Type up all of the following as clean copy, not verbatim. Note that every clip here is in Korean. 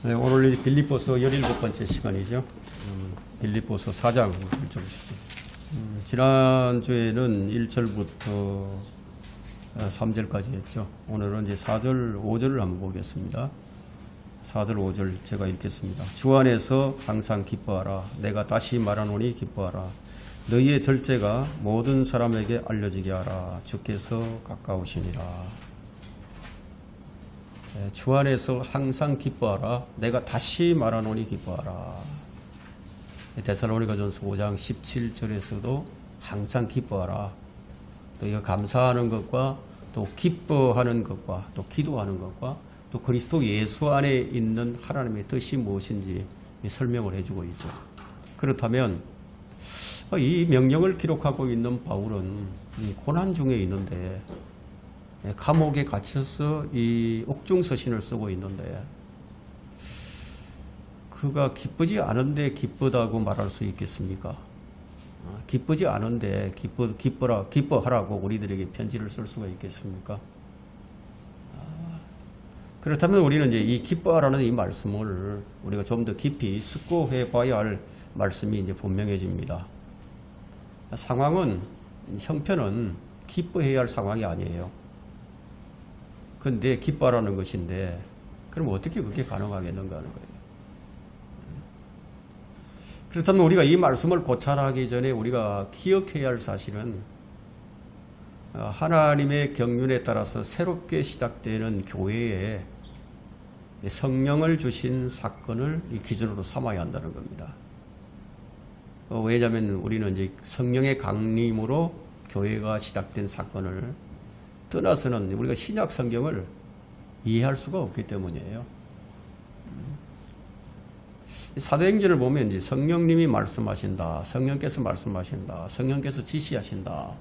네, 오늘 빌립보서 17번째 시간이죠. 빌립보서 4장 읽어보시죠. 지난주에는 1절부터 3절까지 했죠. 오늘은 이제 4절, 5절을 한번 보겠습니다. 4절, 5절 제가 읽겠습니다. 주 안에서 항상 기뻐하라. 내가 다시 말하노니 기뻐하라. 너희의 절제가 모든 사람에게 알려지게 하라. 주께서 가까우시니라. 주 안에서 항상 기뻐하라. 내가 다시 말하노니 기뻐하라. 데살로니가전서 5장 17절에서도 항상 기뻐하라. 또 이거 감사하는 것과 또 기뻐하는 것과 또 기도하는 것과 또 그리스도 예수 안에 있는 하나님의 뜻이 무엇인지 설명을 해주고 있죠. 그렇다면 이 명령을 기록하고 있는 바울은 고난 중에 있는데 감옥에 갇혀서 이 옥중서신을 쓰고 있는데 그가 기쁘지 않은데 기쁘다고 말할 수 있겠습니까? 기쁘지 않은데 기뻐하라고 우리들에게 편지를 쓸 수가 있겠습니까? 그렇다면 우리는 이제 이 기뻐하라는 이 말씀을 우리가 좀 더 깊이 숙고해 봐야 할 말씀이 이제 분명해집니다. 상황은, 형편은 기뻐해야 할 상황이 아니에요. 근데 기뻐하라는 것인데, 그럼 어떻게 그렇게 가능하겠는가 하는 거예요. 그렇다면 우리가 이 말씀을 고찰하기 전에 우리가 기억해야 할 사실은 하나님의 경륜에 따라서 새롭게 시작되는 교회에 성령을 주신 사건을 기준으로 삼아야 한다는 겁니다. 왜냐하면 우리는 이제 성령의 강림으로 교회가 시작된 사건을 떠나서는 우리가 신약 성경을 이해할 수가 없기 때문이에요. 사도행전을 보면 이제 성령님이 말씀하신다, 성령께서 말씀하신다, 성령께서 지시하신다,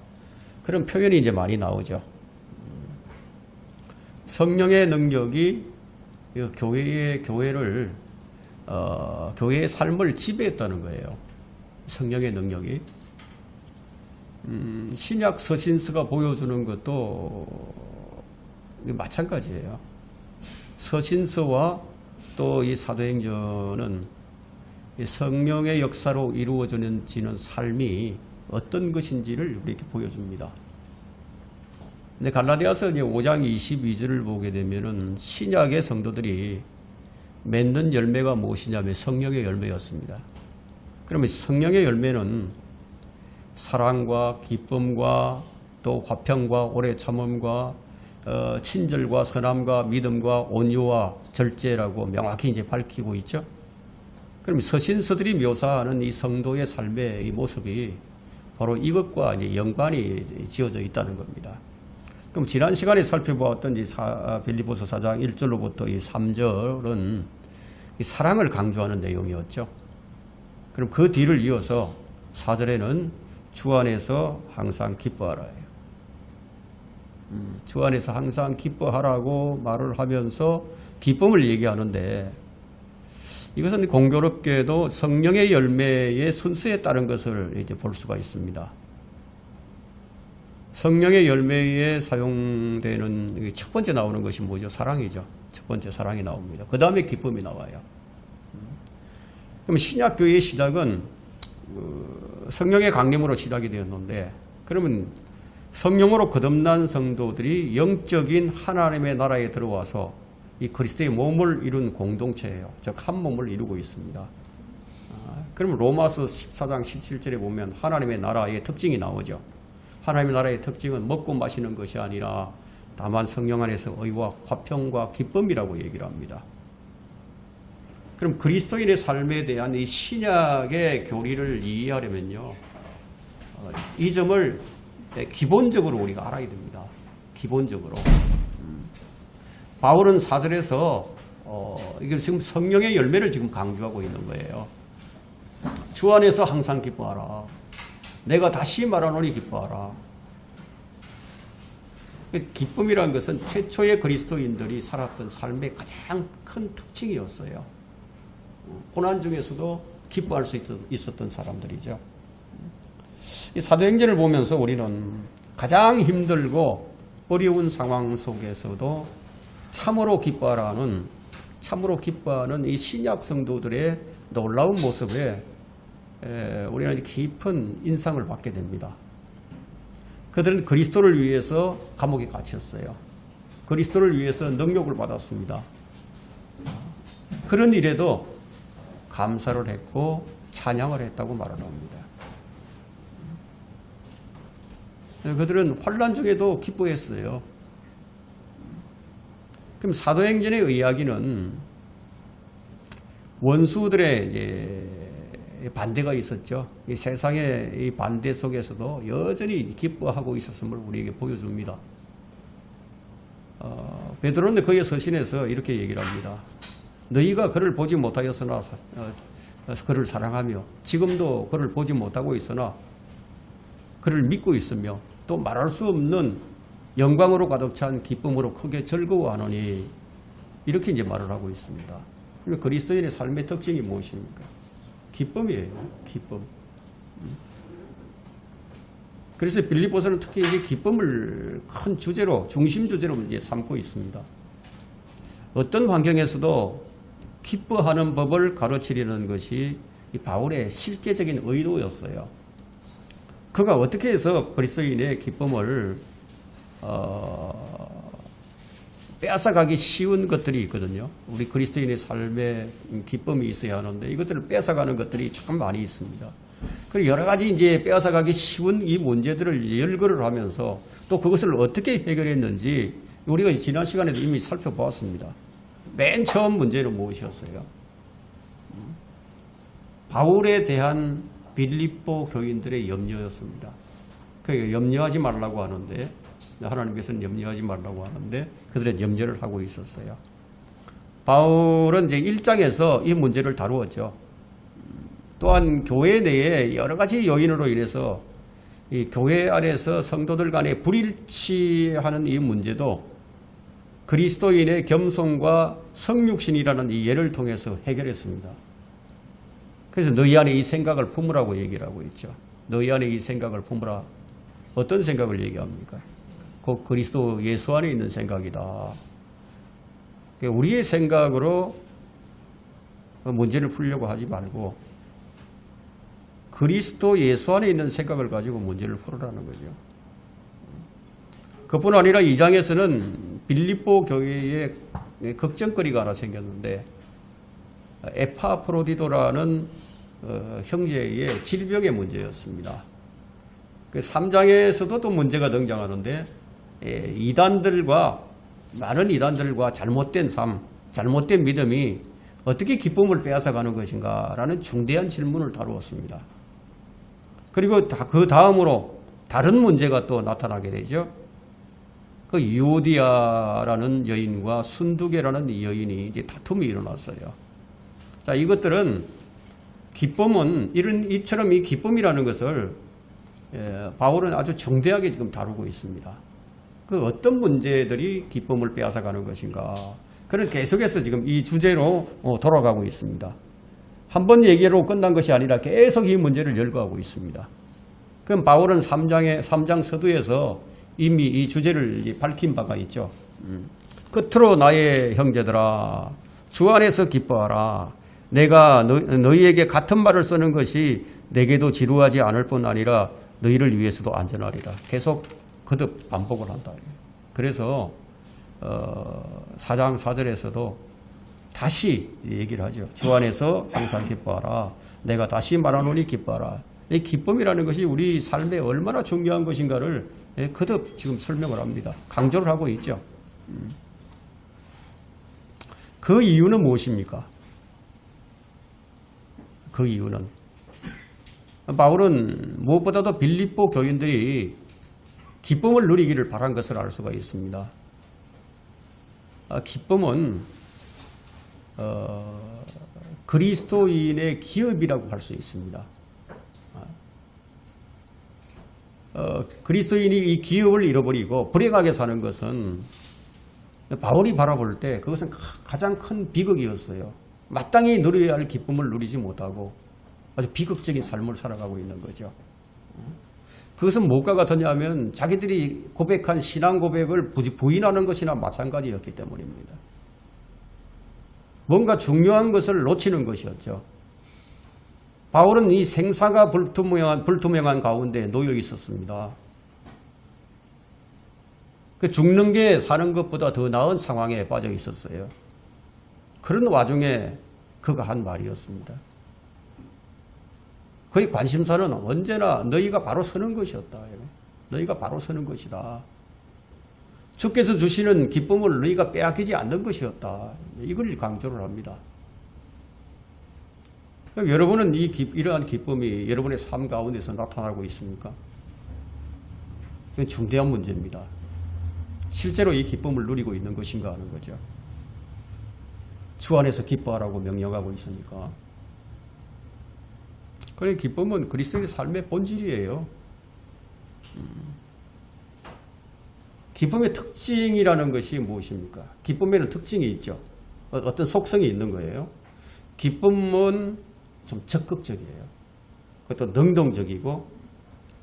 그런 표현이 이제 많이 나오죠. 성령의 능력이 교회의 삶을 지배했다는 거예요. 성령의 능력이. 신약 서신서가 보여주는 것도 마찬가지예요. 서신서와 또 이 사도행전은 성령의 역사로 이루어지는 삶이 어떤 것인지를 우리에게 보여줍니다. 근데 갈라디아서 이제 5장 22절을 보게 되면은 신약의 성도들이 맺는 열매가 무엇이냐면 성령의 열매였습니다. 그러면 성령의 열매는 사랑과 기쁨과 또 화평과 오래 참음과 친절과 선함과 믿음과 온유와 절제라고 명확히 이제 밝히고 있죠. 그럼 서신서들이 묘사하는 이 성도의 삶의 이 모습이 바로 이것과 이제 연관이 지어져 있다는 겁니다. 그럼 지난 시간에 살펴보았던 이 빌립보서 4장 1절로부터 이 3절은 이 사랑을 강조하는 내용이었죠. 그럼 그 뒤를 이어서 4절에는 주 안에서 항상 기뻐하라. 주 안에서 항상 기뻐하라고 말을 하면서 기쁨을 얘기하는데 이것은 공교롭게도 성령의 열매의 순서에 따른 것을 이제 볼 수가 있습니다. 성령의 열매에 사용되는 첫 번째 나오는 것이 뭐죠? 사랑이죠. 첫 번째 사랑이 나옵니다. 그 다음에 기쁨이 나와요. 그럼 신약교회의 시작은 성령의 강림으로 시작이 되었는데, 그러면 성령으로 거듭난 성도들이 영적인 하나님의 나라에 들어와서 이 그리스도의 몸을 이룬 공동체예요. 즉 한 몸을 이루고 있습니다. 그러면 로마서 14장 17절에 보면 하나님의 나라의 특징이 나오죠. 하나님의 나라의 특징은 먹고 마시는 것이 아니라 다만 성령 안에서 의와 화평과 기쁨이라고 얘기를 합니다. 그럼 그리스도인의 삶에 대한 이 신약의 교리를 이해하려면요, 이 점을 기본적으로 우리가 알아야 됩니다. 기본적으로. 바울은 4절에서 이게 지금 성령의 열매를 지금 강조하고 있는 거예요. 주 안에서 항상 기뻐하라. 내가 다시 말하노니 기뻐하라. 기쁨이라는 것은 최초의 그리스도인들이 살았던 삶의 가장 큰 특징이었어요. 고난 중에서도 기뻐할 수 있었던 사람들이죠. 이 사도행전을 보면서 우리는 가장 힘들고 어려운 상황 속에서도 참으로 기뻐하라는 참으로 기뻐하는 이 신약 성도들의 놀라운 모습에 우리는 깊은 인상을 받게 됩니다. 그들은 그리스도를 위해서 감옥에 갇혔어요. 그리스도를 위해서 능욕을 받았습니다. 그런 일에도 감사를 했고 찬양을 했다고 말을 합니다. 그들은 환난 중에도 기뻐했어요. 그럼 사도행전의 이야기는 원수들의 반대가 있었죠. 이 세상의 이 반대 속에서도 여전히 기뻐하고 있었음을 우리에게 보여줍니다. 베드로는 그의 서신에서 이렇게 얘기를 합니다. 너희가 그를 보지 못하였으나 그를 사랑하며 지금도 그를 보지 못하고 있으나 그를 믿고 있으며 또 말할 수 없는 영광으로 가득 찬 기쁨으로 크게 즐거워하노니 이렇게 이제 말을 하고 있습니다. 그리스도인의 삶의 특징이 무엇입니까? 기쁨이에요. 기쁨. 그래서 빌립보서는 특히 이 기쁨을 큰 주제로 중심 주제로 이제 삼고 있습니다. 어떤 환경에서도 기뻐하는 법을 가르치려는 것이 이 바울의 실제적인 의도였어요. 그가 어떻게 해서 그리스도인의 기쁨을 빼앗아가기 쉬운 것들이 있거든요. 우리 그리스도인의 삶에 기쁨이 있어야 하는데 이것들을 뺏어가는 것들이 참 많이 있습니다. 그리고 여러 가지 이제 빼앗아가기 쉬운 이 문제들을 열거를 하면서 또 그것을 어떻게 해결했는지 우리가 지난 시간에도 이미 살펴보았습니다. 맨 처음 문제는 무엇이었어요? 바울에 대한 빌립보 교인들의 염려였습니다. 그 염려하지 말라고 하는데 하나님께서는 염려하지 말라고 하는데 그들의 염려를 하고 있었어요. 바울은 이제 1장에서 이 문제를 다루었죠. 또한 교회 내에 여러 가지 요인으로 인해서 이 교회 안에서 성도들 간에 불일치하는 이 문제도 그리스도인의 겸손과 성육신이라는 이 예를 통해서 해결했습니다. 그래서 너희 안에 이 생각을 품으라고 얘기를 하고 있죠. 너희 안에 이 생각을 품으라. 어떤 생각을 얘기합니까? 그 그리스도 예수 안에 있는 생각이다. 우리의 생각으로 문제를 풀려고 하지 말고 그리스도 예수 안에 있는 생각을 가지고 문제를 풀으라는 거죠. 그뿐 아니라 2장에서는 빌립보 교회에 걱정거리가 하나 생겼는데 에파프로디도라는 형제의 질병의 문제였습니다. 그 3장에서도 또 문제가 등장하는데 많은 이단들과 잘못된 삶, 잘못된 믿음이 어떻게 기쁨을 빼앗아가는 것인가 라는 중대한 질문을 다루었습니다. 그리고 그 다음으로 다른 문제가 또 나타나게 되죠. 그 유오디아라는 여인과 순두계라는 여인이 이제 다툼이 일어났어요. 자, 이것들은 기쁨은 이처럼 이 기쁨이라는 것을 바울은 아주 중대하게 지금 다루고 있습니다. 그 어떤 문제들이 기쁨을 빼앗아가는 것인가. 그는 계속해서 지금 이 주제로 돌아가고 있습니다. 한 번 얘기로 끝난 것이 아니라 계속 이 문제를 열거하고 있습니다. 그럼 바울은 3장 서두에서 이미 이 주제를 밝힌 바가 있죠. 끝으로 나의 형제들아 주 안에서 기뻐하라. 내가 너희에게 같은 말을 쓰는 것이 내게도 지루하지 않을 뿐 아니라 너희를 위해서도 안전하리라. 계속 거듭 반복을 한다. 그래서 4장 4절에서도 다시 얘기를 하죠. 주 안에서 항상 기뻐하라. 내가 다시 말하노니 기뻐하라. 이 기쁨이라는 것이 우리 삶에 얼마나 중요한 것인가를 거듭 지금 설명을 합니다. 강조를 하고 있죠. 그 이유는 무엇입니까? 그 이유는 바울은 무엇보다도 빌립보 교인들이 기쁨을 누리기를 바란 것을 알 수가 있습니다. 기쁨은 그리스도인의 기업이라고 할 수 있습니다. 그리스도인이 이 기업을 잃어버리고 불행하게 사는 것은 바울이 바라볼 때 그것은 가장 큰 비극이었어요. 마땅히 누려야 할 기쁨을 누리지 못하고 아주 비극적인 삶을 살아가고 있는 거죠. 그것은 무엇과 같았냐면 자기들이 고백한 신앙 고백을 부인하는 것이나 마찬가지였기 때문입니다. 뭔가 중요한 것을 놓치는 것이었죠. 바울은 이 생사가 불투명한 가운데 놓여 있었습니다. 그 죽는 게 사는 것보다 더 나은 상황에 빠져 있었어요. 그런 와중에 그가 한 말이었습니다. 그의 관심사는 언제나 너희가 바로 서는 것이었다. 너희가 바로 서는 것이다. 주께서 주시는 기쁨을 너희가 빼앗기지 않는 것이었다. 이걸 강조를 합니다. 그럼 여러분은 이러한 기쁨이 여러분의 삶 가운데서 나타나고 있습니까? 이건 중대한 문제입니다. 실제로 이 기쁨을 누리고 있는 것인가 하는 거죠. 주 안에서 기뻐하라고 명령하고 있으니까. 그래, 기쁨은 그리스도의 삶의 본질이에요. 기쁨의 특징이라는 것이 무엇입니까? 기쁨에는 특징이 있죠. 어떤 속성이 있는 거예요. 기쁨은 좀 적극적이에요. 그것도 능동적이고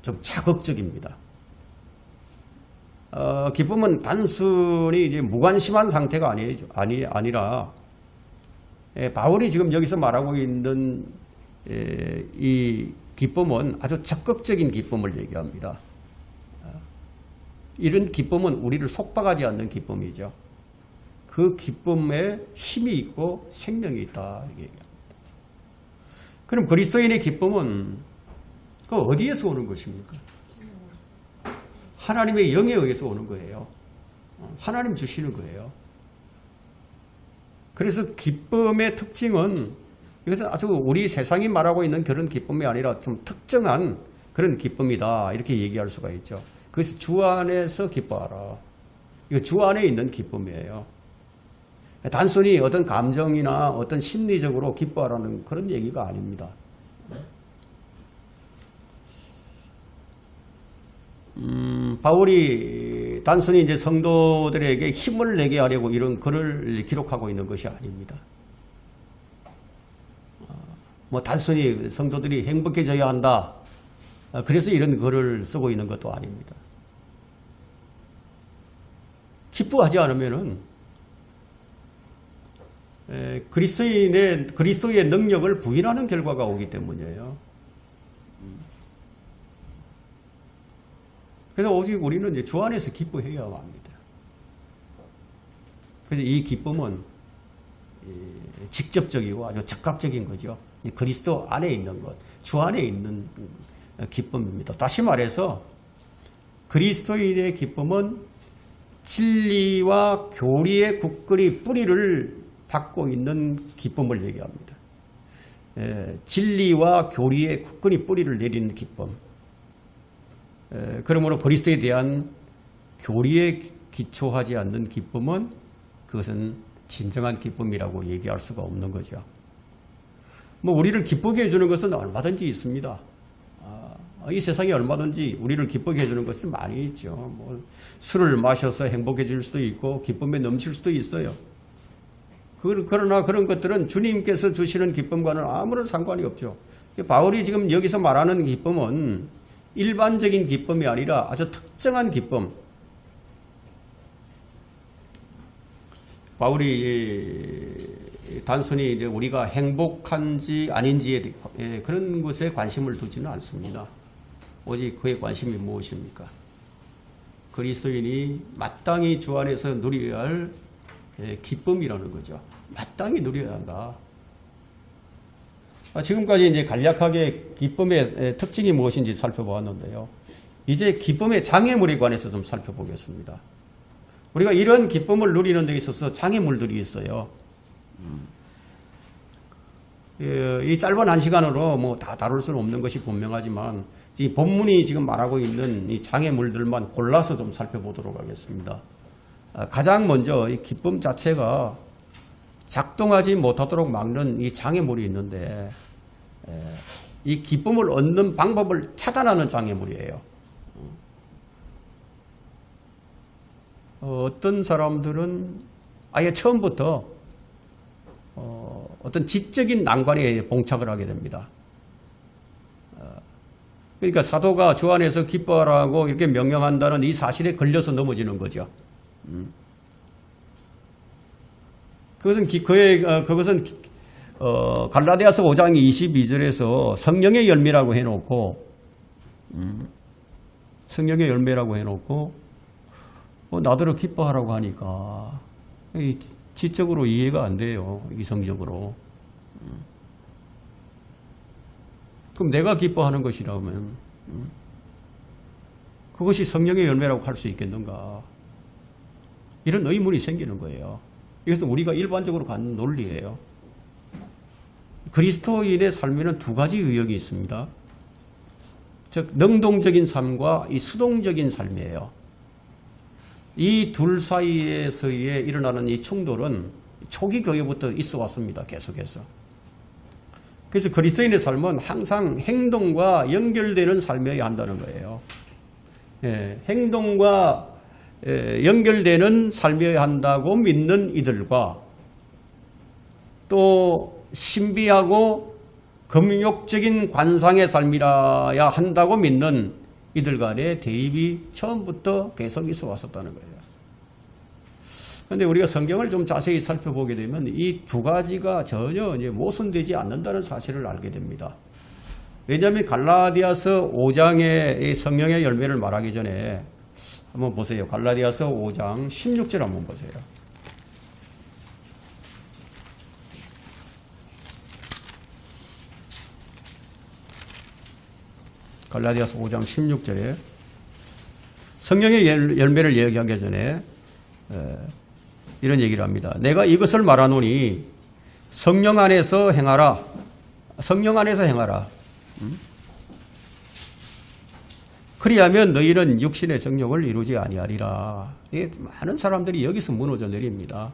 좀 자극적입니다. 기쁨은 단순히 이제 무관심한 상태가 아니라 바울이 지금 여기서 말하고 있는 이 기쁨은 아주 적극적인 기쁨을 얘기합니다. 이런 기쁨은 우리를 속박하지 않는 기쁨이죠. 그 기쁨에 힘이 있고 생명이 있다. 그럼 그리스도인의 기쁨은 그 어디에서 오는 것입니까? 하나님의 영에 의해서 오는 거예요. 하나님 주시는 거예요. 그래서 기쁨의 특징은 이것은 아주 우리 세상이 말하고 있는 그런 기쁨이 아니라 좀 특정한 그런 기쁨이다. 이렇게 얘기할 수가 있죠. 그래서 주 안에서 기뻐하라. 이거 주 안에 있는 기쁨이에요. 단순히 어떤 감정이나 어떤 심리적으로 기뻐하라는 그런 얘기가 아닙니다. 바울이 단순히 이제 성도들에게 힘을 내게 하려고 이런 글을 기록하고 있는 것이 아닙니다. 뭐 단순히 성도들이 행복해져야 한다. 그래서 이런 글을 쓰고 있는 것도 아닙니다. 기뻐하지 않으면은 그리스도의 능력을 부인하는 결과가 오기 때문이에요. 그래서 오직 우리는 이제 주 안에서 기뻐해야 합니다. 그래서 이 기쁨은 직접적이고 아주 적극적인 거죠. 그리스도 안에 있는 것, 주 안에 있는 기쁨입니다. 다시 말해서 그리스도인의 기쁨은 진리와 교리의 굳건히 뿌리를 받고 있는 기쁨을 얘기합니다. 진리와 교리의 굳건히 뿌리를 내리는 기쁨. 그러므로 그리스도에 대한 교리에 기초하지 않는 기쁨은 그것은 진정한 기쁨이라고 얘기할 수가 없는 거죠. 뭐 우리를 기쁘게 해주는 것은 얼마든지 있습니다. 이 세상에 얼마든지 우리를 기쁘게 해주는 것이 많이 있죠. 뭐 술을 마셔서 행복해질 수도 있고 기쁨에 넘칠 수도 있어요. 그러나 그런 것들은 주님께서 주시는 기쁨과는 아무런 상관이 없죠. 바울이 지금 여기서 말하는 기쁨은 일반적인 기쁨이 아니라 아주 특정한 기쁨. 바울이 단순히 이제 우리가 행복한지 아닌지에 그런 것에 관심을 두지는 않습니다. 오직 그의 관심이 무엇입니까? 그리스도인이 마땅히 주 안에서 누려야 할 기쁨이라는 거죠. 마땅히 누려야 한다. 지금까지 이제 간략하게 기쁨의 특징이 무엇인지 살펴보았는데요. 이제 기쁨의 장애물에 관해서 좀 살펴보겠습니다. 우리가 이런 기쁨을 누리는 데 있어서 장애물들이 있어요. 이 짧은 한 시간으로 뭐 다 다룰 수는 없는 것이 분명하지만 이 본문이 지금 말하고 있는 이 장애물들만 골라서 좀 살펴보도록 하겠습니다. 가장 먼저 이 기쁨 자체가 작동하지 못하도록 막는 이 장애물이 있는데 이 기쁨을 얻는 방법을 차단하는 장애물이에요. 어떤 사람들은 아예 처음부터 어떤 지적인 난관에 봉착을 하게 됩니다. 그러니까 사도가 주 안에서 기뻐하라고 이렇게 명령한다는 이 사실에 걸려서 넘어지는 거죠. 그것은 갈라디아서 5장 22절에서 성령의 열매라고 해놓고, 성령의 열매라고 해놓고, 나더러 기뻐하라고 하니까, 지적으로 이해가 안 돼요. 이성적으로. 그럼 내가 기뻐하는 것이라면, 그것이 성령의 열매라고 할 수 있겠는가? 이런 의문이 생기는 거예요. 이것은 우리가 일반적으로 갖는 논리예요. 그리스도인의 삶에는 두 가지 유형이 있습니다. 즉 능동적인 삶과 이 수동적인 삶이에요. 이 둘 사이에서의 일어나는 이 충돌은 초기 교회부터 있어 왔습니다. 계속해서. 그래서 그리스도인의 삶은 항상 행동과 연결되는 삶이어야 한다는 거예요. 행동과 연결되는 삶이어야 한다고 믿는 이들과 또 신비하고 금욕적인 관상의 삶이라야 한다고 믿는 이들 간의 대입이 처음부터 계속 있어 왔었다는 거예요. 그런데 우리가 성경을 좀 자세히 살펴보게 되면 이 두 가지가 전혀 이제 모순되지 않는다는 사실을 알게 됩니다. 왜냐하면 갈라디아서 5장의 성령의 열매를 말하기 전에 한번 보세요. 갈라디아서 5장 16절 한번 보세요. 갈라디아서 5장 16절에 성령의 열매를 얘기하기 전에 이런 얘기를 합니다. 내가 이것을 말하노니 성령 안에서 행하라. 성령 안에서 행하라. 그리하면 너희는 육신의 정욕을 이루지 아니하리라. 많은 사람들이 여기서 무너져 내립니다.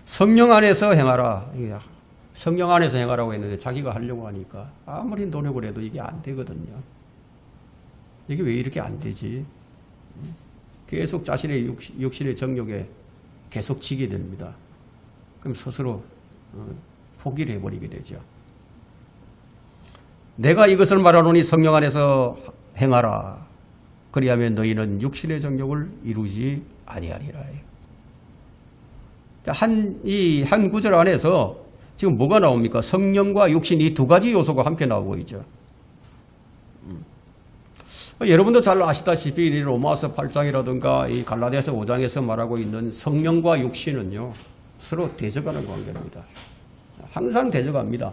성령 안에서 행하라. 성령 안에서 행하라고 했는데 자기가 하려고 하니까 아무리 노력을 해도 이게 안 되거든요. 이게 왜 이렇게 안 되지? 계속 자신의 육신의 정욕에 계속 지게 됩니다. 그럼 스스로 포기를 해버리게 되죠. 내가 이것을 말하노니 성령 안에서 행하라. 그리하면 너희는 육신의 정욕을 이루지 아니하리라. 한 구절 안에서 지금 뭐가 나옵니까? 성령과 육신 이 두 가지 요소가 함께 나오고 있죠. 여러분도 잘 아시다시피 로마서 8장이라든가 이 갈라디아서 5장에서 말하고 있는 성령과 육신은요 서로 대적하는 관계입니다. 항상 대적합니다.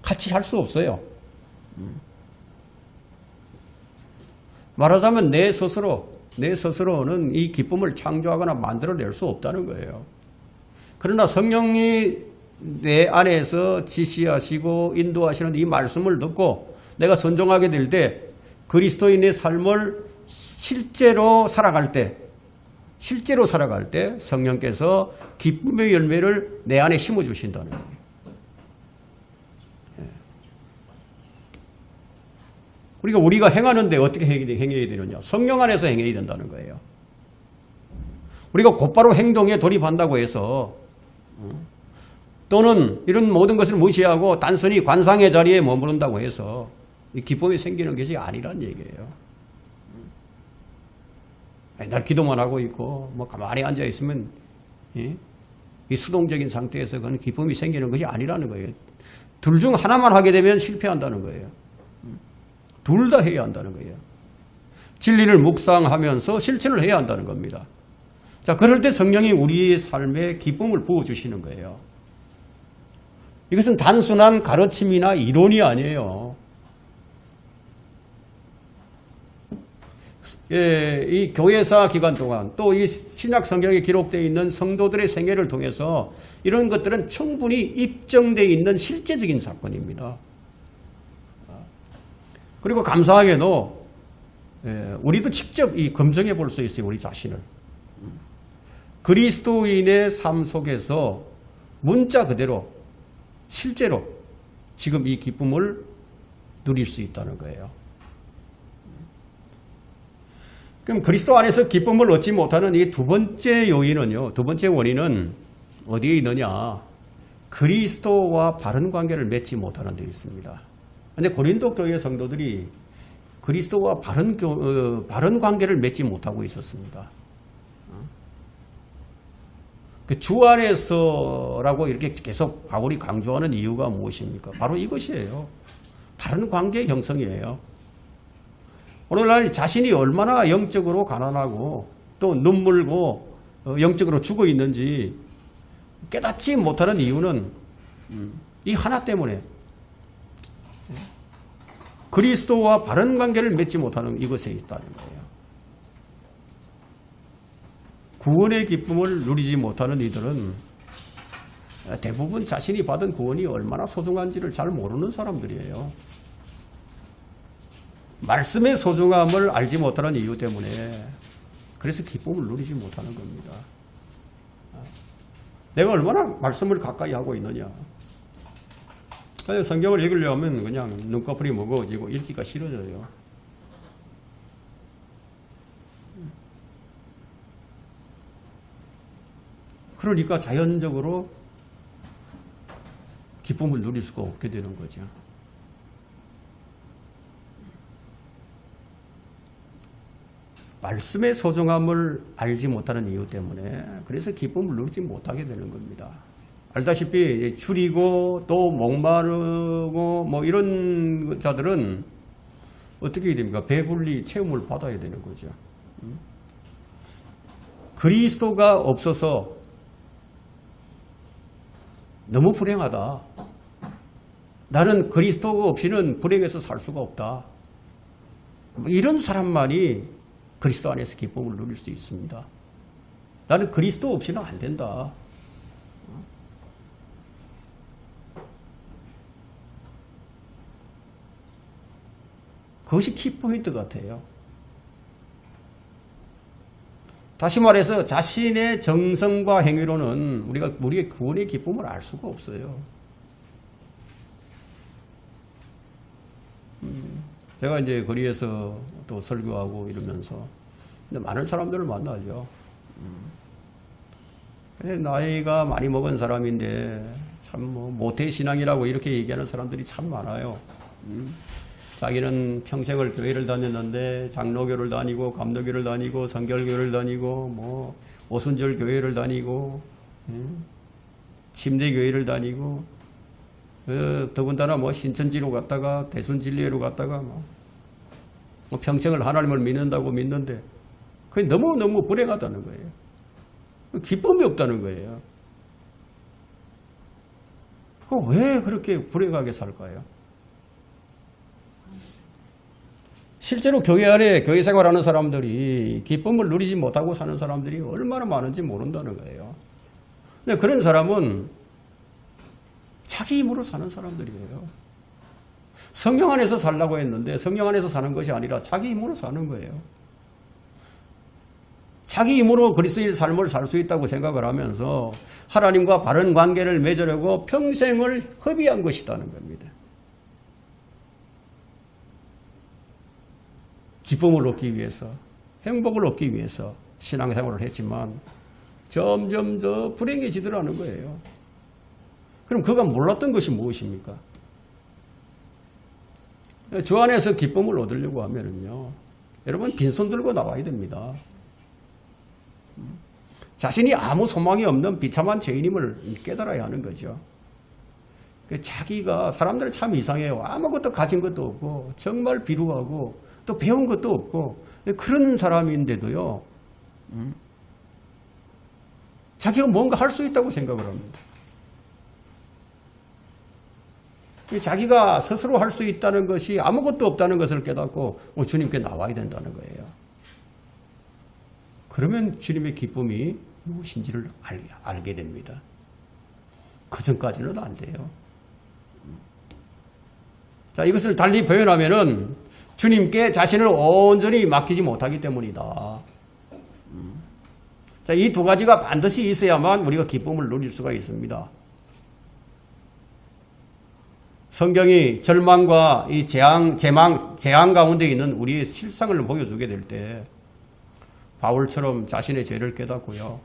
같이 할 수 없어요. 말하자면 내 스스로는 이 기쁨을 창조하거나 만들어낼 수 없다는 거예요. 그러나 성령이 내 안에서 지시하시고 인도하시는 이 말씀을 듣고 내가 순종하게 될 때 그리스도인의 삶을 실제로 살아갈 때 성령께서 기쁨의 열매를 내 안에 심어주신다는 거예요. 그러니까 우리가 행하는데 어떻게 행해야 되느냐? 성령 안에서 행해야 된다는 거예요. 우리가 곧바로 행동에 돌입한다고 해서 또는 이런 모든 것을 무시하고 단순히 관상의 자리에 머무른다고 해서 기쁨이 생기는 것이 아니란 얘기예요. 맨날 기도만 하고 있고 뭐 가만히 앉아 있으면 이 수동적인 상태에서 그런 기쁨이 생기는 것이 아니라는 거예요. 둘 중 하나만 하게 되면 실패한다는 거예요. 둘 다 해야 한다는 거예요. 진리를 묵상하면서 실천을 해야 한다는 겁니다. 자, 그럴 때 성령이 우리의 삶에 기쁨을 부어주시는 거예요. 이것은 단순한 가르침이나 이론이 아니에요. 이 교회사 기간 동안 또 이 신약 성경에 기록되어 있는 성도들의 생애를 통해서 이런 것들은 충분히 입증되어 있는 실제적인 사건입니다. 그리고 감사하게도 우리도 직접 검증해 볼 수 있어요. 우리 자신을. 그리스도인의 삶 속에서 문자 그대로 실제로 지금 이 기쁨을 누릴 수 있다는 거예요. 그럼 그리스도 안에서 기쁨을 얻지 못하는 이 두 번째 요인은요. 두 번째 원인은 어디에 있느냐? 그리스도와 바른 관계를 맺지 못하는 데 있습니다. 그런데 고린도 교회 성도들이 그리스도와 바른 관계를 맺지 못하고 있었습니다. 그 주 안에서라고 이렇게 계속 바울이 강조하는 이유가 무엇입니까? 바로 이것이에요. 바른 관계 형성이에요. 오늘날 자신이 얼마나 영적으로 가난하고 또 눈물고 영적으로 죽어 있는지 깨닫지 못하는 이유는 이 하나 때문에 그리스도와 바른 관계를 맺지 못하는 이것에 있다는 거예요. 구원의 기쁨을 누리지 못하는 이들은 대부분 자신이 받은 구원이 얼마나 소중한지를 잘 모르는 사람들이에요. 말씀의 소중함을 알지 못하는 이유 때문에 그래서 기쁨을 누리지 못하는 겁니다. 내가 얼마나 말씀을 가까이 하고 있느냐. 성경을 읽으려면 그냥 눈꺼풀이 무거워지고 읽기가 싫어져요. 그러니까 자연적으로 기쁨을 누릴 수가 없게 되는 거죠. 말씀의 소중함을 알지 못하는 이유 때문에 그래서 기쁨을 누리지 못하게 되는 겁니다. 알다시피 줄이고 또 목마르고 뭐 이런 자들은 어떻게 됩니까? 배불리 체험을 받아야 되는 거죠. 그리스도가 없어서 너무 불행하다. 나는 그리스도가 없이는 불행해서 살 수가 없다. 이런 사람만이 그리스도 안에서 기쁨을 누릴 수 있습니다. 나는 그리스도 없이는 안 된다. 그것이 키포인트 같아요. 다시 말해서 자신의 정성과 행위로는 우리가 우리의 구원의 기쁨을 알 수가 없어요. 제가 이제 거리에서 또 설교하고 이러면서 많은 사람들을 만나죠. 나이가 많이 먹은 사람인데 참 뭐 모태신앙이라고 이렇게 얘기하는 사람들이 참 많아요. 자기는 평생을 교회를 다녔는데 장로교를 다니고 감로교를 다니고 성결교를 다니고 뭐 오순절 교회를 다니고 침대교회를 다니고 더군다나 뭐 신천지로 갔다가 대순진리회로 갔다가 뭐 평생을 하나님을 믿는다고 믿는데 그게 너무너무 불행하다는 거예요. 기쁨이 없다는 거예요. 왜 그렇게 불행하게 살까요? 실제로 교회 안에 교회 생활하는 사람들이 기쁨을 누리지 못하고 사는 사람들이 얼마나 많은지 모른다는 거예요. 근데 그런 사람은 자기 힘으로 사는 사람들이에요. 성령 안에서 살라고 했는데 성령 안에서 사는 것이 아니라 자기 힘으로 사는 거예요. 자기 힘으로 그리스도의 삶을 살 수 있다고 생각을 하면서 하나님과 바른 관계를 맺으려고 평생을 허비한 것이라는 겁니다. 기쁨을 얻기 위해서, 행복을 얻기 위해서 신앙생활을 했지만 점점 더 불행해지더라는 거예요. 그럼 그가 몰랐던 것이 무엇입니까? 주 안에서 기쁨을 얻으려고 하면은요, 여러분 빈손 들고 나와야 됩니다. 자신이 아무 소망이 없는 비참한 죄인임을 깨달아야 하는 거죠. 자기가 사람들은 참 이상해요. 아무것도 가진 것도 없고 정말 비루하고 또 배운 것도 없고 그런 사람인데도요, 자기가 뭔가 할 수 있다고 생각을 합니다. 자기가 스스로 할 수 있다는 것이 아무것도 없다는 것을 깨닫고 주님께 나와야 된다는 거예요. 그러면 주님의 기쁨이 무엇인지를 알게 됩니다. 그 전까지는 안 돼요. 자, 이것을 달리 표현하면은 주님께 자신을 온전히 맡기지 못하기 때문이다. 자, 이 두 가지가 반드시 있어야만 우리가 기쁨을 누릴 수가 있습니다. 성경이 절망과 이 재앙 가운데 있는 우리의 실상을 보여주게 될 때 바울처럼 자신의 죄를 깨닫고요,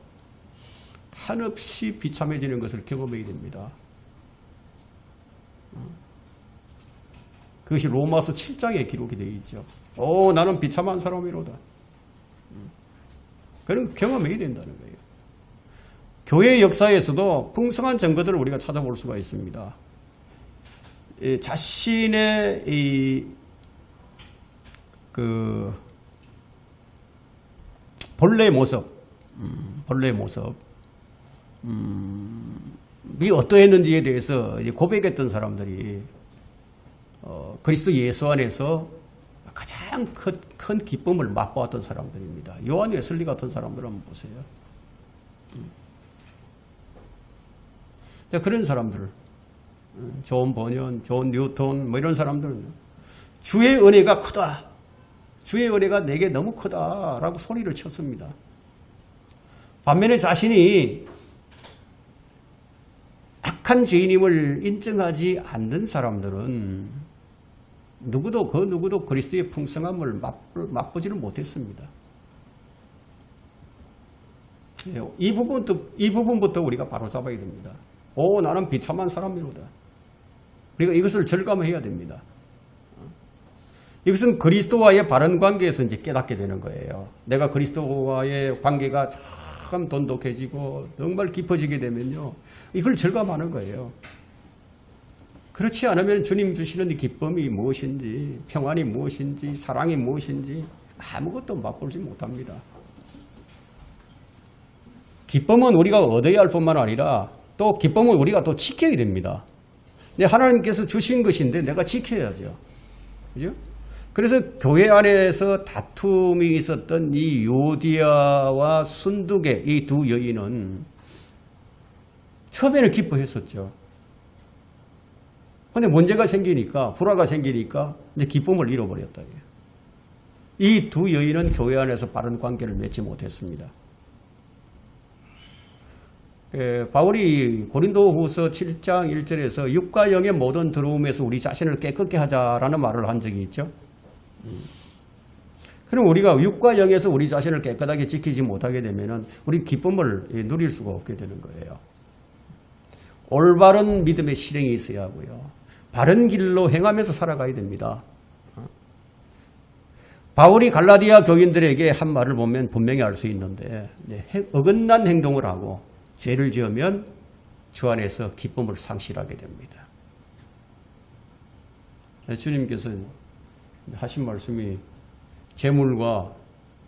한없이 비참해지는 것을 경험하게 됩니다. 그것이 로마서 7장에 기록이 되어 있죠. 나는 비참한 사람이로다. 그런 경험해야 된다는 거예요. 교회 역사에서도 풍성한 증거들을 우리가 찾아볼 수가 있습니다. 자신의 본래 모습, 이 어떠했는지에 대해서 고백했던 사람들이 그리스도 예수 안에서 가장 큰 기쁨을 맛보았던 사람들입니다. 요한 웨슬리 같은 사람들 한번 보세요. 그런 사람들, 존 버년, 존 뉴턴 뭐 이런 사람들은 주의 은혜가 크다. 주의 은혜가 내게 너무 크다라고 소리를 쳤습니다. 반면에 자신이 악한 죄인임을 인정하지 않는 사람들은 누구도 그리스도의 풍성함을 맛보지를 못했습니다. 이 부분부터 우리가 바로잡아야 됩니다. 나는 비참한 사람이로다. 우리가 이것을 절감해야 됩니다. 이것은 그리스도와의 바른 관계에서 이제 깨닫게 되는 거예요. 내가 그리스도와의 관계가 참 돈독해지고 정말 깊어지게 되면요, 이걸 절감하는 거예요. 그렇지 않으면 주님 주시는 기쁨이 무엇인지, 평안이 무엇인지, 사랑이 무엇인지 아무것도 맛보지 못합니다. 기쁨은 우리가 얻어야 할 뿐만 아니라 또 기쁨은 우리가 또 지켜야 됩니다. 하나님께서 주신 것인데 내가 지켜야죠. 그죠? 그래서 교회 안에서 다툼이 있었던 이 요디아와 순두계 이 두 여인은 처음에는 기뻐했었죠. 그런데 문제가 생기니까, 불화가 생기니까 이제 기쁨을 잃어버렸다. 이 두 여인은 교회 안에서 바른 관계를 맺지 못했습니다. 바울이 고린도후서 7장 1절에서 육과 영의 모든 더러움에서 우리 자신을 깨끗게 하자라는 말을 한 적이 있죠. 그럼 우리가 육과 영에서 우리 자신을 깨끗하게 지키지 못하게 되면 우리 기쁨을 누릴 수가 없게 되는 거예요. 올바른 믿음의 실행이 있어야 하고요. 바른 길로 행하면서 살아가야 됩니다. 바울이 갈라디아 교인들에게 한 말을 보면 분명히 알 수 있는데, 어긋난 행동을 하고 죄를 지으면 주 안에서 기쁨을 상실하게 됩니다. 주님께서 하신 말씀이 재물과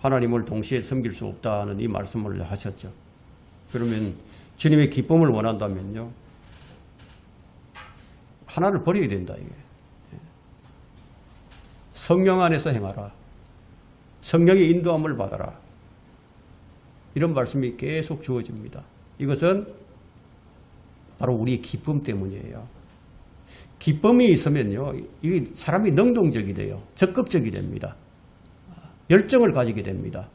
하나님을 동시에 섬길 수 없다는 이 말씀을 하셨죠. 그러면 주님의 기쁨을 원한다면요, 하나를 버려야 된다. 이게 성령 안에서 행하라. 성령의 인도함을 받아라. 이런 말씀이 계속 주어집니다. 이것은 바로 우리의 기쁨 때문이에요. 기쁨이 있으면요, 이 사람이 능동적이 돼요. 적극적이 됩니다. 열정을 가지게 됩니다.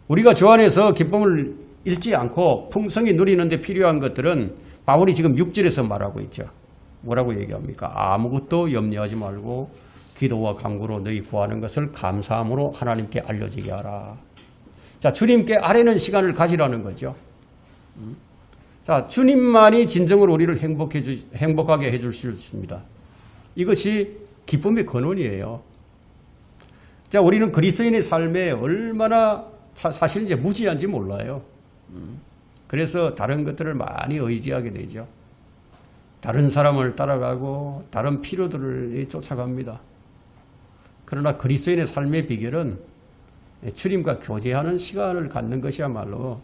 우리가 주 안에서 기쁨을 잃지 않고 풍성히 누리는 데 필요한 것들은 바울이 지금 6절에서 말하고 있죠. 뭐라고 얘기합니까? 아무것도 염려하지 말고 기도와 간구로 너희 구하는 것을 감사함으로 하나님께 알려지게 하라. 자, 주님께 아뢰는 시간을 가지라는 거죠. 자, 주님만이 진정으로 우리를 행복하게 해줄 수 있습니다. 이것이 기쁨의 근원이에요. 자, 우리는 그리스도인의 삶에 얼마나 사실 이제 무지한지 몰라요. 그래서 다른 것들을 많이 의지하게 되죠. 다른 사람을 따라가고 다른 필요들을 쫓아갑니다. 그러나 그리스도인의 삶의 비결은 주님과 교제하는 시간을 갖는 것이야말로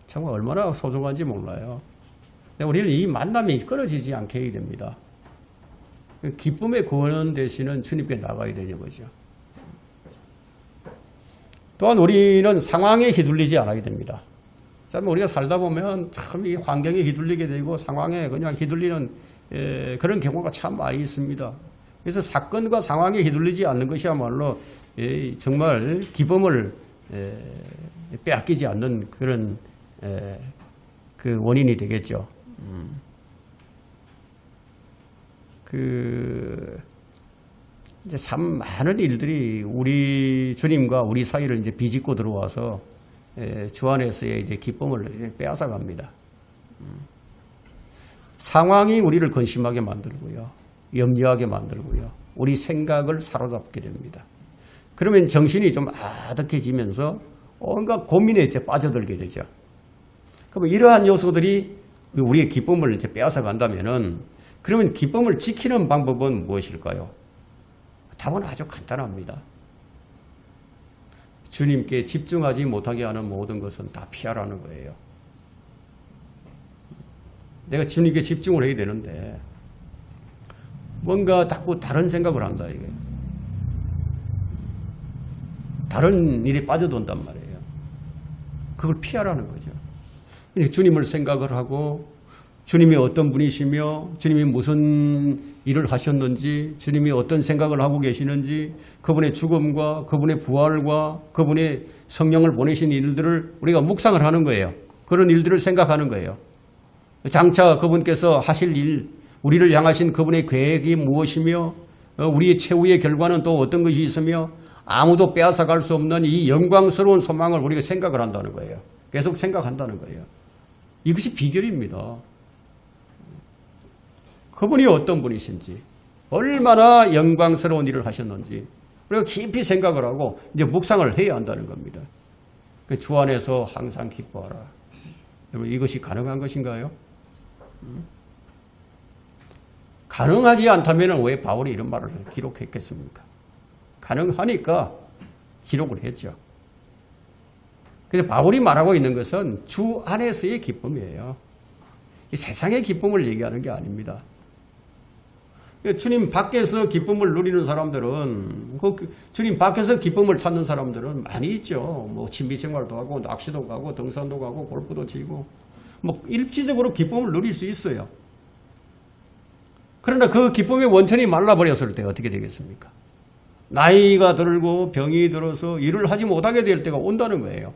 정말 얼마나 소중한지 몰라요. 우리는 이 만남이 끊어지지 않게 해야 됩니다. 기쁨의 근원 되시는 주님께 나가야 되는 거죠. 또한 우리는 상황에 휘둘리지 않아야 됩니다. 참 우리가 살다 보면 참 이 환경에 휘둘리게 되고 상황에 그냥 휘둘리는 그런 경우가 참 많이 있습니다. 그래서 사건과 상황에 휘둘리지 않는 것이야말로 정말 기쁨을 빼앗기지 않는 그런 그 원인이 되겠죠. 이제 참 많은 일들이 우리 주님과 우리 사이를 이제 비집고 들어와서 주 안에서의 이제 기쁨을 이제 빼앗아 갑니다. 상황이 우리를 근심하게 만들고요, 염려하게 만들고요, 우리 생각을 사로잡게 됩니다. 그러면 정신이 좀 아득해지면서 온갖 고민에 이제 빠져들게 되죠. 그럼 이러한 요소들이 우리의 기쁨을 이제 빼앗아 간다면은 그러면 기쁨을 지키는 방법은 무엇일까요? 답은 아주 간단합니다. 주님께 집중하지 못하게 하는 모든 것은 다 피하라는 거예요. 내가 주님께 집중을 해야 되는데 뭔가 자꾸 다른 생각을 한다 이게. 다른 일에 빠져든단 말이에요. 그걸 피하라는 거죠. 주님을 생각을 하고 주님이 어떤 분이시며 주님이 무슨 일을 하셨는지 주님이 어떤 생각을 하고 계시는지 그분의 죽음과 그분의 부활과 그분의 성령을 보내신 일들을 우리가 묵상을 하는 거예요. 그런 일들을 생각하는 거예요. 장차 그분께서 하실 일, 우리를 향하신 그분의 계획이 무엇이며 우리의 최후의 결과는 또 어떤 것이 있으며 아무도 빼앗아 갈 수 없는 이 영광스러운 소망을 우리가 생각을 한다는 거예요. 계속 생각한다는 거예요. 이것이 비결입니다. 그분이 어떤 분이신지, 얼마나 영광스러운 일을 하셨는지 우리가 깊이 생각을 하고 이제 묵상을 해야 한다는 겁니다. 주 안에서 항상 기뻐하라. 여러분 이것이 가능한 것인가요? 가능하지 않다면 왜 바울이 이런 말을 기록했겠습니까? 가능하니까 기록을 했죠. 그래서 바울이 말하고 있는 것은 주 안에서의 기쁨이에요. 이 세상의 기쁨을 얘기하는 게 아닙니다. 주님 밖에서 기쁨을 누리는 사람들은, 주님 밖에서 기쁨을 찾는 사람들은 많이 있죠. 뭐 취미생활도 하고 낚시도 가고 등산도 가고 골프도 치고 뭐 일시적으로 기쁨을 누릴 수 있어요. 그러나 그 기쁨의 원천이 말라버렸을 때 어떻게 되겠습니까? 나이가 들고 병이 들어서 일을 하지 못하게 될 때가 온다는 거예요.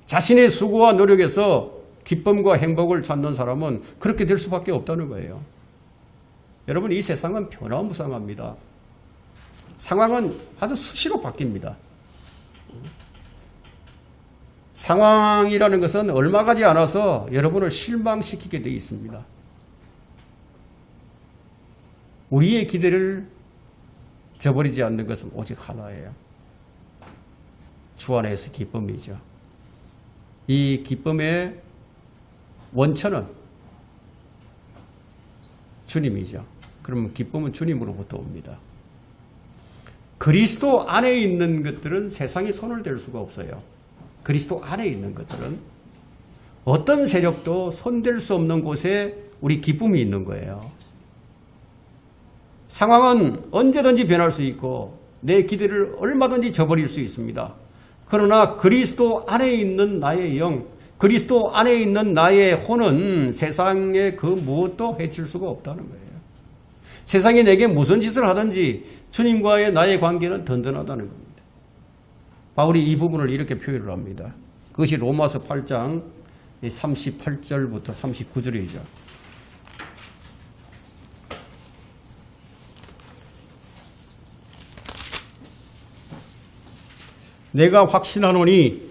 자신의 수고와 노력에서 기쁨과 행복을 찾는 사람은 그렇게 될 수밖에 없다는 거예요. 여러분 이 세상은 변화무쌍합니다. 상황은 아주 수시로 바뀝니다. 상황이라는 것은 얼마 가지 않아서 여러분을 실망시키게 되어 있습니다. 우리의 기대를 저버리지 않는 것은 오직 하나예요. 주 안에서 기쁨이죠. 이 기쁨의 원천은 주님이죠. 그러면 기쁨은 주님으로부터 옵니다. 그리스도 안에 있는 것들은 세상이 손을 댈 수가 없어요. 그리스도 안에 있는 것들은 어떤 세력도 손댈 수 없는 곳에 우리 기쁨이 있는 거예요. 상황은 언제든지 변할 수 있고 내 기대를 얼마든지 저버릴 수 있습니다. 그러나 그리스도 안에 있는 나의 영, 그리스도 안에 있는 나의 혼은 세상의 그 무엇도 해칠 수가 없다는 거예요. 세상이 내게 무슨 짓을 하든지 주님과의 나의 관계는 든든하다는 겁니다. 바울이 이 부분을 이렇게 표현을 합니다. 그것이 로마서 8장 38절부터 39절이죠. 내가 확신하노니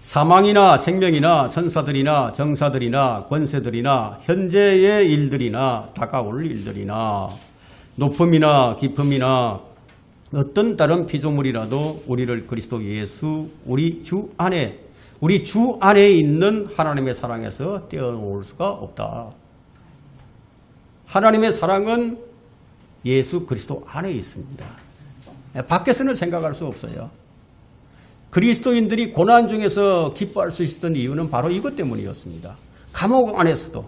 사망이나 생명이나 천사들이나 정사들이나 권세들이나 현재의 일들이나 다가올 일들이나 높음이나 깊음이나 어떤 다른 피조물이라도 우리를 그리스도 예수 우리 주 안에 있는 하나님의 사랑에서 떼어놓을 수가 없다. 하나님의 사랑은 예수 그리스도 안에 있습니다. 밖에서는 생각할 수 없어요. 그리스도인들이 고난 중에서 기뻐할 수 있었던 이유는 바로 이것 때문이었습니다. 감옥 안에서도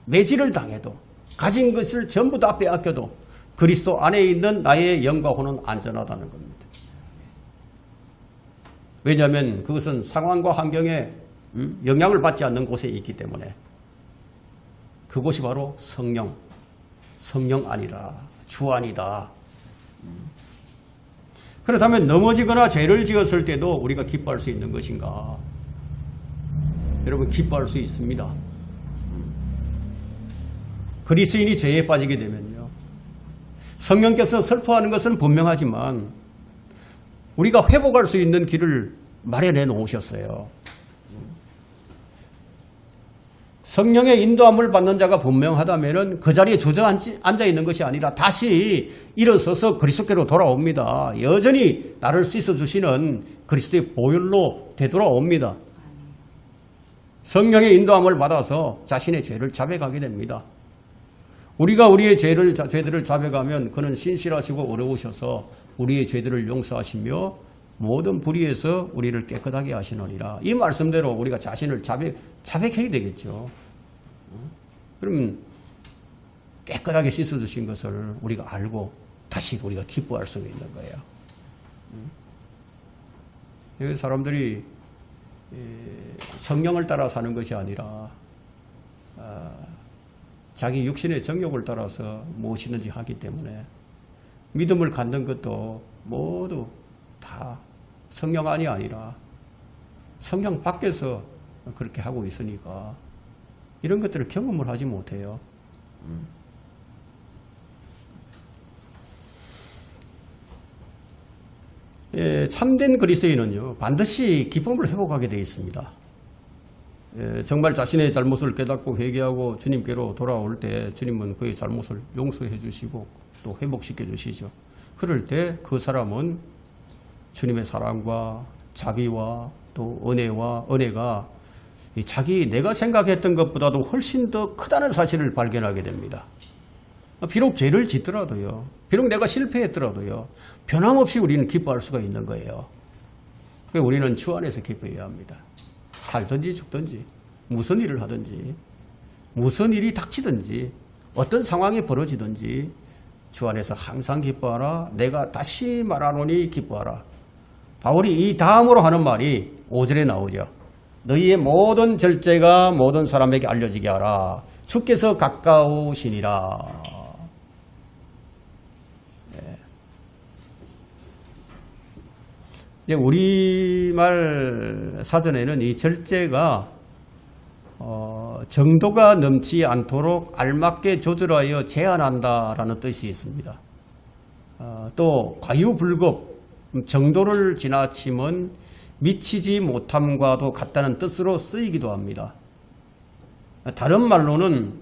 매질을 당해도 가진 것을 전부 다 빼앗겨도 그리스도 안에 있는 나의 영과 혼은 안전하다는 겁니다. 왜냐하면 그것은 상황과 환경에 영향을 받지 않는 곳에 있기 때문에 그곳이 바로 성령 아니라 주 안이다. 그렇다면 넘어지거나 죄를 지었을 때도 우리가 기뻐할 수 있는 것인가? 여러분 기뻐할 수 있습니다. 그리스도인이 죄에 빠지게 되면요. 성령께서 슬퍼하는 것은 분명하지만 우리가 회복할 수 있는 길을 마련해 놓으셨어요. 성령의 인도함을 받는 자가 분명하다면 그 자리에 주저앉아 있는 것이 아니라 다시 일어서서 그리스도께로 돌아옵니다. 여전히 나를 씻어주시는 그리스도의 보혈로 되돌아옵니다. 성령의 인도함을 받아서 자신의 죄를 자백하게 됩니다. 우리가 우리의 죄들을 자백하면 그는 신실하시고 어려우셔서 우리의 죄들을 용서하시며 모든 불의에서 우리를 깨끗하게 하시느니라. 이 말씀대로 우리가 자신을 자백해야 되겠죠. 그럼 깨끗하게 씻어주신 것을 우리가 알고 다시 우리가 기뻐할 수 있는 거예요. 여기 사람들이 성령을 따라 사는 것이 아니라 자기 육신의 정욕을 따라서 무엇이든지 하기 때문에 믿음을 갖는 것도 모두 다 성령 안이 아니라 성령 밖에서 그렇게 하고 있으니까 이런 것들을 경험을 하지 못해요. 예, 참된 그리스도인은요 반드시 기쁨을 회복하게 되어 있습니다. 예, 정말 자신의 잘못을 깨닫고 회개하고 주님께로 돌아올 때 주님은 그의 잘못을 용서해 주시고 또 회복시켜 주시죠. 그럴 때 그 사람은 주님의 사랑과 자비와 또 은혜가 내가 생각했던 것보다도 훨씬 더 크다는 사실을 발견하게 됩니다. 비록 죄를 짓더라도요, 비록 내가 실패했더라도요, 변함없이 우리는 기뻐할 수가 있는 거예요. 우리는 주 안에서 기뻐해야 합니다. 살든지 죽든지 무슨 일을 하든지 무슨 일이 닥치든지 어떤 상황이 벌어지든지 주 안에서 항상 기뻐하라. 내가 다시 말하노니 기뻐하라. 바울이 이 다음으로 하는 말이 5절에 나오죠. 너희의 모든 절제가 모든 사람에게 알려지게 하라. 주께서 가까우시니라. 네. 우리말 사전에는 이 절제가 정도가 넘지 않도록 알맞게 조절하여 제한한다라는 뜻이 있습니다. 또 과유불급, 정도를 지나치면 미치지 못함과도 같다는 뜻으로 쓰이기도 합니다. 다른 말로는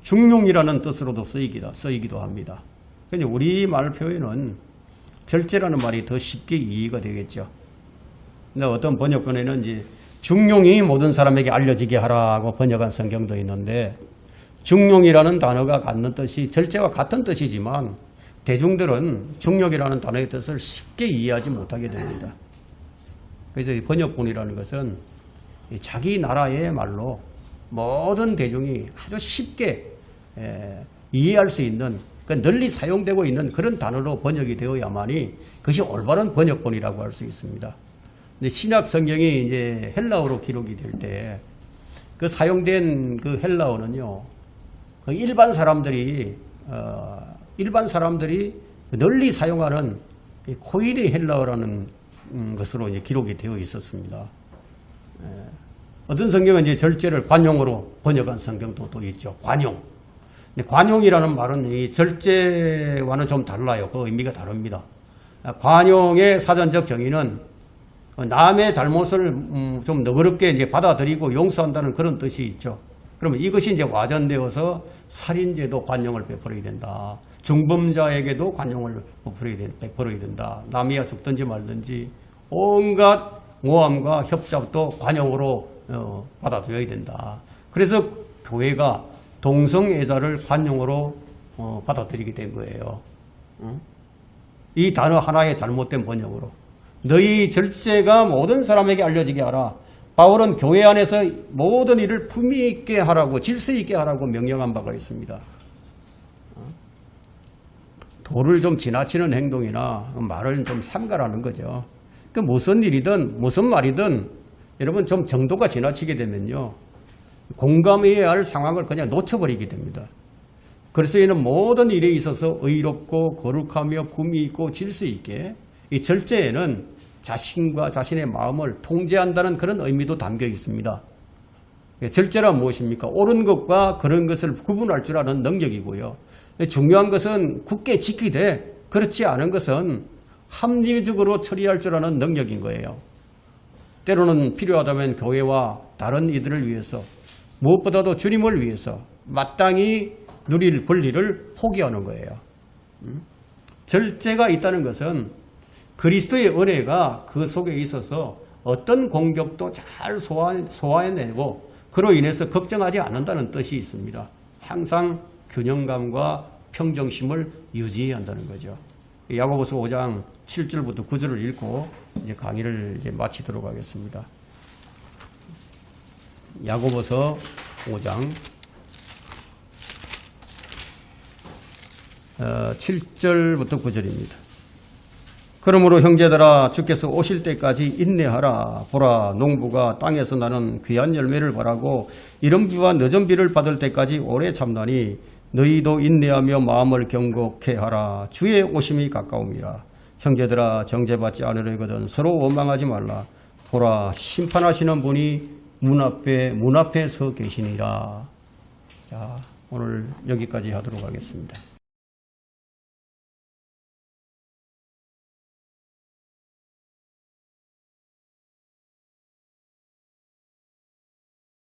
중용이라는 뜻으로도 쓰이기도 합니다. 그러니까 우리말 표현은 절제라는 말이 더 쉽게 이해가 되겠죠. 근데 어떤 번역본에는 이제 중용이 모든 사람에게 알려지게 하라고 번역한 성경도 있는데, 중용이라는 단어가 갖는 뜻이 절제와 같은 뜻이지만 대중들은 중용이라는 단어의 뜻을 쉽게 이해하지 못하게 됩니다. 그래서 이 번역본이라는 것은 자기 나라의 말로 모든 대중이 아주 쉽게 이해할 수 있는, 널리 사용되고 있는 그런 단어로 번역이 되어야만이 그것이 올바른 번역본이라고 할 수 있습니다. 근데 신약 성경이 이제 헬라어로 기록이 될 때 그 사용된 그 헬라어는요, 일반 사람들이 널리 사용하는 코일의 헬라어라는 것으로 이제 기록이 되어 있었습니다. 어떤 성경은 이제 절제를 관용으로 번역한 성경도 또 있죠. 관용. 근데 관용이라는 말은 이 절제와는 좀 달라요. 그 의미가 다릅니다. 관용의 사전적 정의는 남의 잘못을 좀 너그럽게 이제 받아들이고 용서한다는 그런 뜻이 있죠. 그러면 이것이 이제 와전되어서 살인죄도 관용을 베풀어야 된다. 중범자에게도 관용을 베풀어야 된다. 남이야 죽든지 말든지 온갖 모함과 협잡도 관용으로 받아들여야 된다. 그래서 교회가 동성애자를 관용으로 받아들이게 된 거예요. 이 단어 하나의 잘못된 번역으로. 너희 절제가 모든 사람에게 알려지게 하라. 바울은 교회 안에서 모든 일을 품위 있게 하라고, 질서 있게 하라고 명령한 바가 있습니다. 도를 좀 지나치는 행동이나 말을 좀 삼가라는 거죠. 그 무슨 일이든 무슨 말이든 여러분 좀 정도가 지나치게 되면요, 공감해야 할 상황을 그냥 놓쳐버리게 됩니다. 그래서 이는 모든 일에 있어서 의롭고 거룩하며 품위 있고 질서 있게, 이 절제에는 자신과 자신의 마음을 통제한다는 그런 의미도 담겨 있습니다. 절제란 무엇입니까? 옳은 것과 그런 것을 구분할 줄 아는 능력이고요. 중요한 것은 굳게 지키되 그렇지 않은 것은 합리적으로 처리할 줄 아는 능력인 거예요. 때로는 필요하다면 교회와 다른 이들을 위해서 무엇보다도 주님을 위해서 마땅히 누릴 권리를 포기하는 거예요. 절제가 있다는 것은 그리스도의 은혜가 그 속에 있어서 어떤 공격도 잘 소화해내고 그로 인해서 걱정하지 않는다는 뜻이 있습니다. 항상 균형감과 평정심을 유지해야 한다는 거죠. 야고보서 5장 7절부터 9절을 읽고 이제 강의를 이제 마치도록 하겠습니다. 야고보서 5장 7절부터 9절입니다. 그러므로 형제들아 주께서 오실 때까지 인내하라. 보라 농부가 땅에서 나는 귀한 열매를 바라고 이른 비와 늦은 비를 받을 때까지 오래 참나니 너희도 인내하며 마음을 경고케 하라. 주의 오심이 가까움이라. 형제들아 정죄받지 않으려거든 서로 원망하지 말라. 보라 심판하시는 분이 문 앞에 서 계시니라. 자, 오늘 여기까지 하도록 하겠습니다.